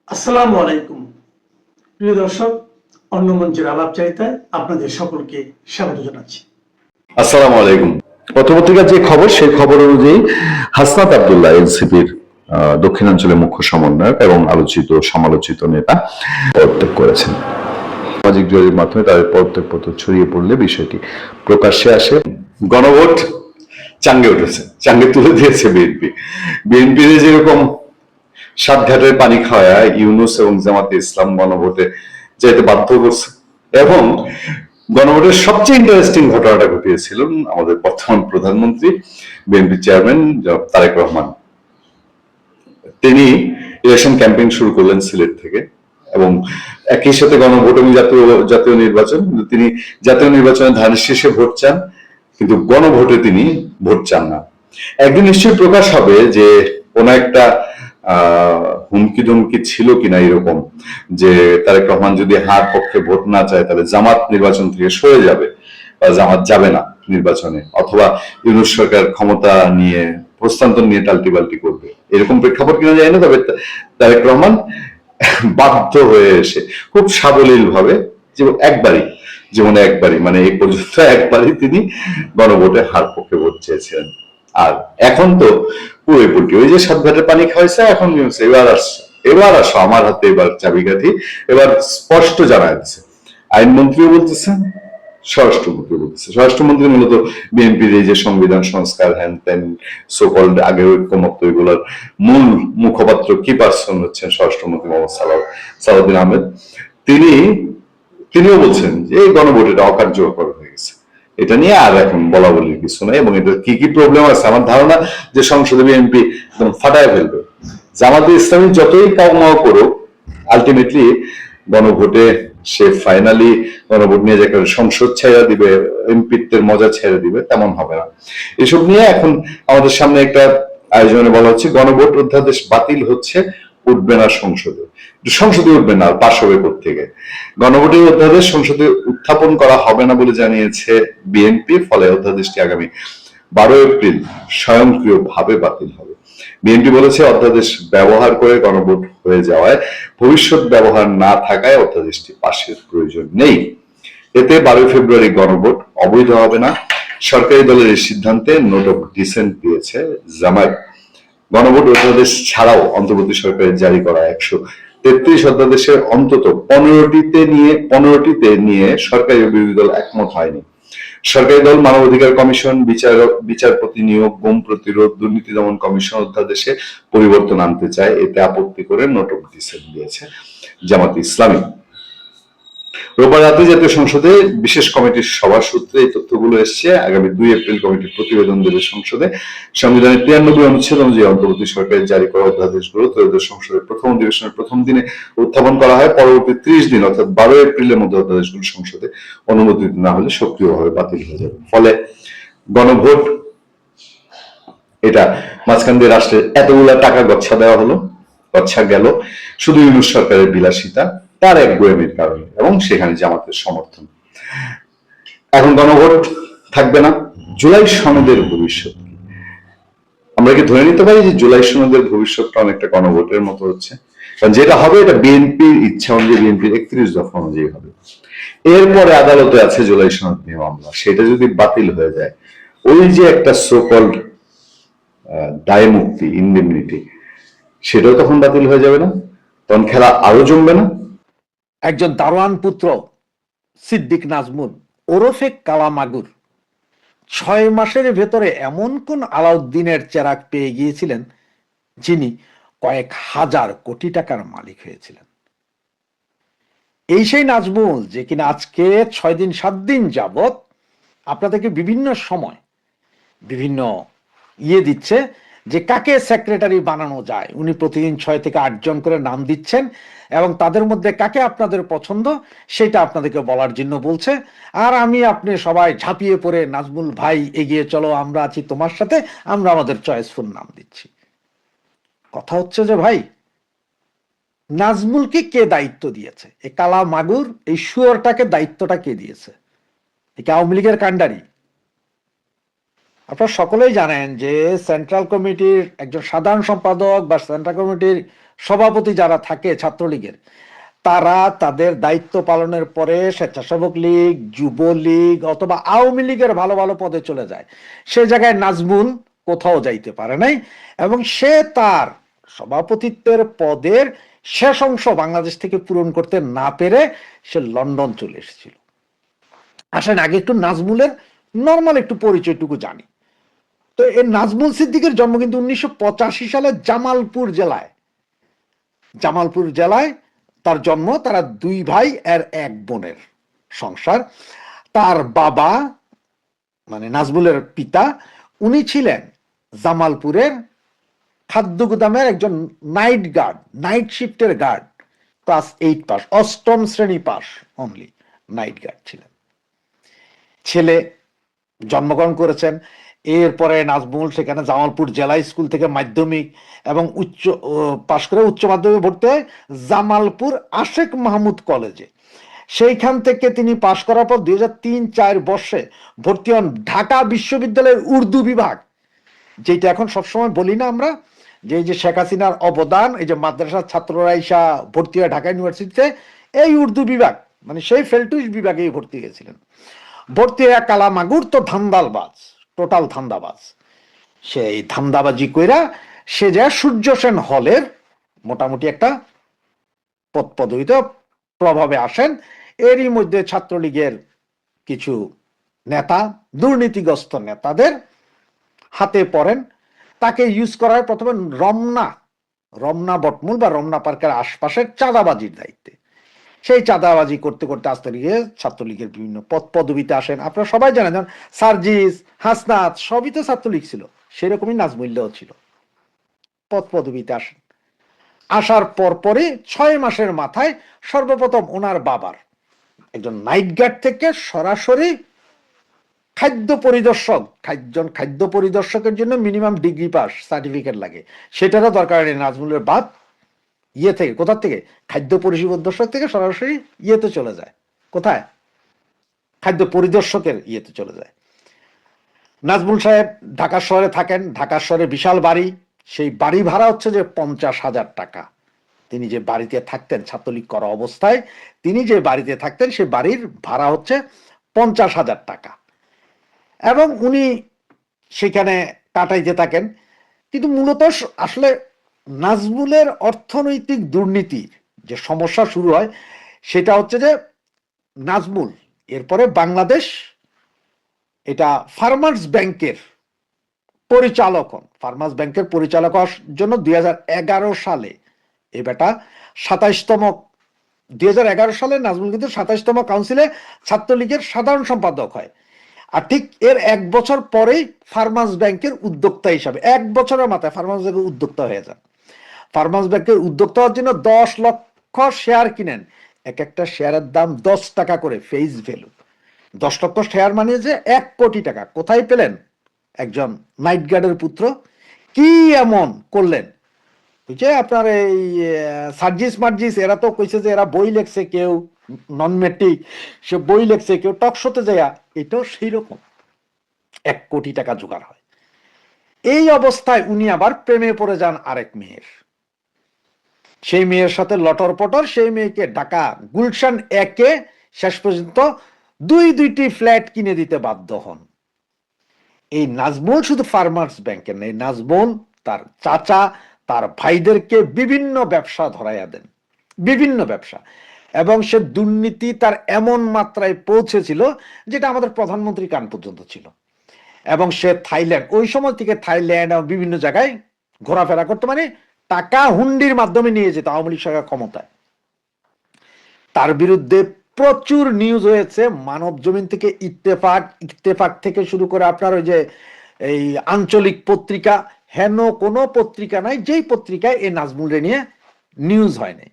আসসালামু আলাইকুম প্রিয় দর্শক, অন্য মঞ্চের আলাপচারিতায় আপনাদের সকলকে স্বাগত জানাচ্ছি। আসসালামু আলাইকুম। পত্রপত্রিকার যে খবর সেই খবর অনুযায়ী হাসনাত আব্দুল্লাহ এনসিপির দক্ষিণাঞ্চলের মুখ্য সমন্বয়ক এবং আলোচিত সমালোচিত নেতা পদত্যাগ করেছেন। সামাজিক যোগাযোগের মাধ্যমে তাদের পদত্যাগপত্র ছড়িয়ে পড়লে বিষয়টি প্রকাশ্যে আসে। গণভোট চাঙ্গে উঠেছে, চাঙ্গে তুলে দিয়েছে বিএনপি। বিএনপির যেরকম সাতঘাটের পানি খাওয়া ইউনূস এবং জামাতে ইসলাম গণভোটে যেতে বাধ্য করছে, এবং গণভোটের সবচেয়ে ইন্টারেস্টিং ঘটনাটা ঘটিয়েছিলেন আমাদের বর্তমান প্রধানমন্ত্রী বিএনপি চেয়ারম্যান তারেক রহমান। তিনি ইলেকশন ক্যাম্পেইন শুরু করলেন সিলেট থেকে, এবং একই সাথে গণভোট এবং জাতীয় নির্বাচন। কিন্তু তিনি জাতীয় নির্বাচনে ধানের শীষে ভোট চান, কিন্তু গণভোটে তিনি ভোট চান না। একদিন নিশ্চয়ই প্রকাশ হবে যে কোন একটা হুমকি ধমকি ছিল কিনা এরকম, যে তারেক রহমান যদি হার পক্ষে ভোট না চায় তাহলে জামাত নির্বাচন থেকে সরে যাবে বা জামাত যাবে না নির্বাচনে, অথবা ইউনূস সরকার ক্ষমতা নিয়ে হস্তান্তর নিয়ে টালটিবাল্টি করবে, এরকম প্রেক্ষাপট কিনা যায় না। তবে তারেক রহমান বাধ্য হয়ে এসে খুব সাবলীল ভাবে জীবনে একবারই মানে এই পর্যন্ত একবারই তিনি গণভোটে হার পক্ষে ভোট চেয়েছিলেন। আর এখন তো পুরোই পুলটি, ওই যে সাতঘাটের পানি খাওয়াইছে, এখন এবার আসো আমার হাতে, এবার চাবিকাঠি, এবার স্পষ্ট জানা যাচ্ছে। আইনমন্ত্রীও বলতেছেন, স্বরাষ্ট্রমন্ত্রী মূলত বিএনপির এই যে সংবিধান সংস্কার হ্যান ত্যান সোকল্ড আগের ঐক্যমত্য, এগুলোর মূল মুখপাত্র কি পার্সন হচ্ছেন স্বরাষ্ট্রমন্ত্রী মোহাম্মদ সালাউদ্দিন আহমেদ। তিনিও বলছেন যে এই গণভোট এটা অকার্যকর হয়ে গেছে, এটা নিয়ে আর এখন বলা বলির কিছু নাই, এবং এটা কি কি প্রবলেম আছে আমার ধারণা যে সংসদে বিএনপি একদম ফাটায় ফেলবে। জামাতে ইসলামী যতই কাউমাও করুক, আলটিমেটলি গণভোটে সে ফাইনালি গণভোট নিয়ে যে সংসদ ছেড়ে দিবে, এমপিত্বের মজা ছেড়ে দিবে, তেমন হবে না। এসব নিয়ে এখন আমাদের সামনে একটা আয়োজনে বলা হচ্ছে গণভোট অধ্যাদেশ বাতিল হচ্ছে, উঠবে না সংসদে উঠবে না, পাশ হবে কোত্থেকে। গণভোটের অধ্যাদেশ সংসদে উত্থাপন করা হবে না বলে জানিয়েছে বিএনপি, ফলে অধ্যাদেশটি আগামী 12 এপ্রিল স্বয়ংক্রিয়ভাবে বাতিল হবে। বিএনপি বলেছে অধ্যাদেশ ব্যবহার করে গণভোট হয়ে যাওয়ায় ভবিষ্যৎ ব্যবহার না থাকায় অধ্যাদেশটি পাশের প্রয়োজন নেই। এতে 12 ফেব্রুয়ারি গণভোট অবৈধ হবে না। সরকারি দলের এই সিদ্ধান্তে নোট অফ ডিসেন্ট দিয়েছে জামায়াত। গণভোট অধ্যাদেশ ছাড়াও অন্তর্বর্তী সরকারের জারি করা 133 অধ্যাদেশের অন্তত 15টিতে নিয়ে সরকারি ও বিরোধী দল একমত হয়নি। সরকারি দল মানবাধিকার কমিশন, বিচারপতি নিয়োগ, গুম প্রতিরোধ, দুর্নীতি দমন কমিশন অধ্যাদেশে পরিবর্তন আনতে চায়। এতে আপত্তি করে নোট অফ ডিসেন্ট দিয়েছে জামাতে ইসলামী। রোববার রাতে জাতীয় সংসদে বিশেষ কমিটির সভা সূত্রে এই তথ্যগুলো এসছে। আগামী 2 এপ্রিল কমিটির প্রতিবেদন দেবে সংসদে। সংবিধানের 93 অনুচ্ছেদ অনুযায়ী অন্তর্বর্তী সরকারের জারি করা অধ্যাদেশগুলো ত্রয়োদশ সংসদের প্রথম অধিবেশনের প্রথম দিনে উত্থাপন করা হয়। পরবর্তী 30 দিন অর্থাৎ 12 এপ্রিলের মধ্যে অধ্যাদেশগুলো সংসদে অনুমোদিত না হলে সক্রিয়ভাবে বাতিল হয়ে যাবে। ফলে গণভোট, এটা মাঝখান দিয়ে রাষ্ট্রের এতগুলা টাকা গচ্ছা দেওয়া হলো, গচ্ছা গেল শুধু ইউনূস সরকারের বিলাসিতা, তার এক গোয়েমির কারণে, এবং সেখানে জামাতের সমর্থন। এখন গণভোট থাকবে না। জুলাই সনদের ভবিষ্যৎ কি? আমরা কি ধরে নিতে পারি যে জুলাই সনদের ভবিষ্যৎটা অনেকটা গণভোটের মতো হচ্ছে? কারণ যেটা হবে এটা বিএনপির ইচ্ছা অনুযায়ী, বিএনপির 31 দফা অনুযায়ী হবে। এরপরে আদালতে আছে জুলাই সনদ নিয়ে মামলা, সেটা যদি বাতিল হয়ে যায়, ওই যে একটা সোকল্ড দায় মুক্তি, ইনডেমনিটি, সেটাও তখন বাতিল হয়ে যাবে না? তখন খেলা আরো জমবে না? একজন দারোয়ান পুত্র সিদ্দিক নাজমুল ওরফে কালা মাগুর 6 মাসের ভেতরে এমন কোন আলাউদ্দিনের চেরাগ পেয়ে গিয়েছিলেন যিনি কয়েক হাজার কোটি টাকার মালিক হয়েছিলেন। এই সেই নাজমুল যে কিনা আজকে 6 দিন 7 দিন যাবত আপনাদেরকে বিভিন্ন সময় বিভিন্ন দিচ্ছে যে কাকে সেক্রেটারি বানানো যায়। উনি প্রতিদিন 6 থেকে 8 জন করে নাম দিচ্ছেন, এবং তাদের মধ্যে কাকে আপনাদের পছন্দ সেটা আপনাদেরকে বলার জন্য বলছে। আর আপনি সবাই ঝাঁপিয়ে পড়ে নাজমুল ভাই এগিয়ে চলো, আমরা আছি তোমার সাথে, আমরা আমাদের চয়েসফুল নাম দিচ্ছি। কথা হচ্ছে যে ভাই, নাজমুলকে কে দায়িত্ব দিয়েছে? এই কালা মাগুর, এই শুয়োরটাকে দায়িত্বটা কে দিয়েছে? এই আওয়ামী লীগের কাণ্ডারি। আপনারা সকলেই জানেন যে সেন্ট্রাল কমিটির একজন সাধারণ সম্পাদক বা সেন্ট্রাল কমিটির সভাপতি যারা থাকে ছাত্রলীগের, তারা তাদের দায়িত্ব পালনের পরে স্বেচ্ছাসেবক লীগ, যুবলীগ অথবা আওয়ামী লীগের ভালো ভালো পদে চলে যায়। সে জায়গায় নাজমুল কোথাও যাইতে পারে নাই, এবং সে তার সভাপতিত্বের পদের শেষ অংশ বাংলাদেশ থেকে পূরণ করতে না পেরে সে লন্ডন চলে এসেছিল। আসেন আগে একটু নাজমুলের নর্মাল একটু পরিচয়টুকু জানি। তো এই নাজমুল সিদ্দিকের জন্ম কিন্তু 1985 সালে জামালপুর জেলায় তার জন্ম। তারা 2 ভাই আর 1 বোনের সংসার। তার বাবা মানে নাজমুলের পিতা, উনি ছিলেন জামালপুরের খাদ্য গুদামের একজন নাইট শিফটের গার্ড, ক্লাস 8 পাস, 8ম শ্রেণী পাস অনলি, নাইট গার্ড ছিলেন। ছেলে জন্মগ্রহণ করেছেন। এরপরে নাজমুল সেখানে জামালপুর জেলা স্কুল থেকে মাধ্যমিক এবং পাশ করে উচ্চ মাধ্যমিকে ভর্তি হয় জামালপুর আশেক মাহমুদ কলেজে। সেইখান থেকে তিনি পাশ করার পর 2003-04 বর্ষে ভর্তি হন ঢাকা বিশ্ববিদ্যালয়ের উর্দু বিভাগ, যেটা এখন সবসময় বলি না আমরা, যে এই যে শেখ হাসিনার অবদান, এই যে মাদ্রাসার ছাত্ররা ইসা ভর্তি হয় ঢাকা ইউনিভার্সিটিতে, এই উর্দু বিভাগ মানে সেই ফেলটুস বিভাগেই ভর্তি হয়েছিলেন। ভর্তি হয়ে কালামাগুর তো ধান্দালবাজ, টোটাল ধান্দাবাজ। সেই ধান্দাবাজি কইরা সে যে সূর্য সেন হলের মোটামুটি একটা পদপদবিতে প্রভাবে আসেন। এরই মধ্যে ছাত্রলীগের কিছু নেতা, দুর্নীতিগ্রস্ত নেতাদের হাতে পড়েন। তাকে ইউজ করা হয় প্রথমে রমনা বটমূল বা রমনা পার্কের আশপাশের চাঁদাবাজির দায়িত্বে। সেই চাঁদাবাজি করতে করতে আস্তে গিয়ে ছাত্রলীগের বিভিন্ন পদ পদবিতে আসেন। আপনারা সবাই জানেন, যেমন সার্জিস, হাসনাত সবই তো ছাত্রলীগ ছিল, সেরকমই নাজমুল্লাহ ছিল, পদ পদবিতে আসেন। আসার পরপরই 6 মাসের মাথায় সর্বপ্রথম ওনার বাবার একজন নাইট গার্ড থেকে সরাসরি খাদ্য পরিদর্শকের জন্য মিনিমাম ডিগ্রি পাস সার্টিফিকেট লাগে, সেটারও দরকার নেই। নাজমুলের বাপ থেকে কোথা থেকে খাদ্য পরিদর্শক থেকে সরাসরি ইয়েতে চলে যায়, কোথায় খাদ্য পরিদর্শকের ইয়েতে চলে যায়। নাজমুল সাহেব ঢাকা শহরে থাকেন। ঢাকা শহরে বিশাল বাড়ি, সেই বাড়ি ভাড়া হচ্ছে যে 50,000 টাকা। তিনি যে বাড়িতে থাকতেন ছাত্রলীগ করা অবস্থায়, তিনি যে বাড়িতে থাকতেন সে বাড়ির ভাড়া হচ্ছে 50,000 টাকা, এবং উনি সেখানে কাটাইতে থাকেন। কিন্তু মূলত আসলে নাজমুলের অর্থনৈতিক দুর্নীতির যে সমস্যা শুরু হয় সেটা হচ্ছে যে নাজমুল এরপরে বাংলাদেশ এটা ফার্মার্স ব্যাংকের পরিচালক হন। ফার্মার্স ব্যাংকের পরিচালক হওয়ার জন্য 2011 সালে এই বেটা 27তম 2011 সালে নাজমুল কিন্তু 27তম কাউন্সিলে ছাত্রলীগের সাধারণ সম্পাদক হয়। আর ঠিক এর 1 বছর পরেই ফার্মার্স ব্যাংকের উদ্যোক্তা হিসাবে, 1 বছরের মাথায় ফার্মার্স ব্যাংকের উদ্যোক্তা হয়ে যান। ফার্মার্স ব্যাংকের উদ্যোক্তা হওয়ার জন্য 10 লক্ষ শেয়ার কিনেন। এক একটা শেয়ারের দাম 10 টাকা করে, ফেস ভ্যালু। 10 লক্ষ শেয়ার মানে যে 1 কোটি টাকা। কোথায় পেলেন? একজন নাইট গার্ডের পুত্র। কি এমন করলেন? যে আপনার এই সার্জিস মার্জিস এরা তো কইছে যে এরা বই লেখছে, কেউ নন মেট্রিক, সে বই লেখছে, কেউ টকশোতে যায়, এটাও সেই রকম 1 কোটি টাকা জোগাড় হয়। এই অবস্থায় উনি আবার প্রেমে পড়ে যান আরেক মেয়ের। সেই মেয়ের সাথে লটর পটর, সেই মেয়েকে ঢাকা গুলশান 1-এ শেষ পর্যন্ত 2টি ফ্ল্যাট কিনে দিতে বাধ্য হন। এই নাজমুল শুধু ফার্মার্স ব্যাংকের নেই, নাজমুল তার চাচা, তার ভাইদেরকে বিভিন্ন ব্যবসা ধরাইয়া দেন, বিভিন্ন ব্যবসা। এবং সে দুর্নীতি তার এমন মাত্রায় পৌঁছেছিল যেটা আমাদের প্রধানমন্ত্রী কান পর্যন্ত ছিল। এবং সে থাইল্যান্ড, ওই সময় থেকে থাইল্যান্ড এবং বিভিন্ন জায়গায় ঘোরাফেরা করতো, মানে টাকা হুন্ডির মাধ্যমে নিয়ে যেত আওয়ামী লীগ সরকার ক্ষমতায়। তার বিরুদ্ধে প্রচুর নিউজ হয়েছে, মানব জমিন থেকে, ইত্তেফাক থেকে শুরু করে আপনার ওই যে এই আঞ্চলিক পত্রিকা, হেন কোনো পত্রিকা নাই যেই পত্রিকায় এই নাজমুলরে নিয়ে নিউজ হয় নাই।